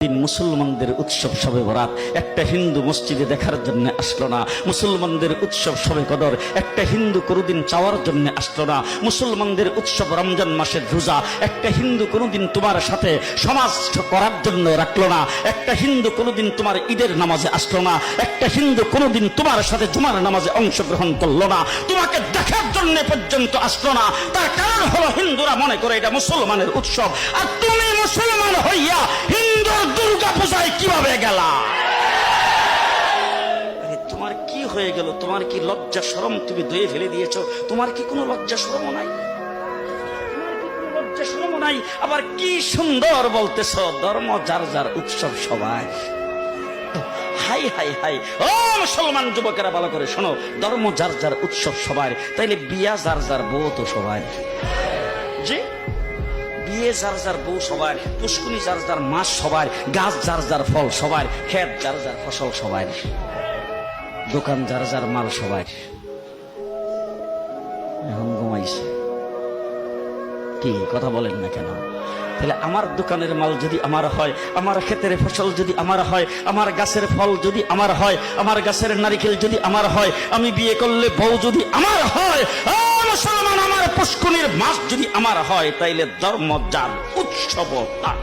মুসলমানদের উৎসব শবে বরাত একটা হিন্দু মসজিদে দেখার জন্য আসলো না। মুসলমানদের উৎসব শবে কদর একটা হিন্দু কোনোদিন চাওয়ার জন্য আসলো না। মুসলমানদের উৎসব রমজান মাসের রোজা একটা হিন্দু কোনোদিন তোমার সাথে সমাজ করার জন্য রাখলো না। একটা হিন্দু কোনোদিন তোমার ঈদের নামাজে আসলো না। একটা হিন্দু কোনোদিন তোমার সাথে জুমার নামাজে অংশগ্রহণ করলো না। তোমাকে দেখার জন্য পর্যন্ত আসলো না। তার কারণ হলো হিন্দুরা মনে করে এটা মুসলমানের উৎসব, আর তুমি মুসলমান হইয়া হিন্দুর দুর্গা পূজায় কিভাবে গেলা? তোমার কি হয়ে গেল? তোমার কি লজ্জা শরম তুমি ধুয়ে ফেলে দিয়েছো? তোমার কি কোনো লজ্জা শরম নাই? লজ্জা শরম নাই? আবার কি সুন্দর বলতেছ, ধর্ম যার যার উৎসব সবাই। হাই হাই হাই, ও মুসলমান যুবকেরা ভালো করে শোনো, ধর্ম যার যার উৎসব সবার, তাইলে বিয়া যার যার বউ তো সবার। জি, বিয়ে যার যার বউ সবার, পুষ্কুনি যার যার মাছ সবার, গাছ যার যার ফল সবার, ক্ষেত যার যার ফসল সবার, দোকান যার যার মাল সবার। এখন ঘুমাইছে কি কথা বলেন না কেন? তাহলে আমার দোকানের মাল যদি আমার হয়, আমার ক্ষেতের ফসল যদি আমার হয়, আমার গাছের ফল যদি আমার হয়, আমার গাছের নারিকেল যদি আমার হয়, আমি বিয়ে করলে বউ যদি আমার হয়, মুসলমান আমার পুষ্কুনির মাছ যদি আমার হয়, তাইলে ধর্ম যার উৎসব তার।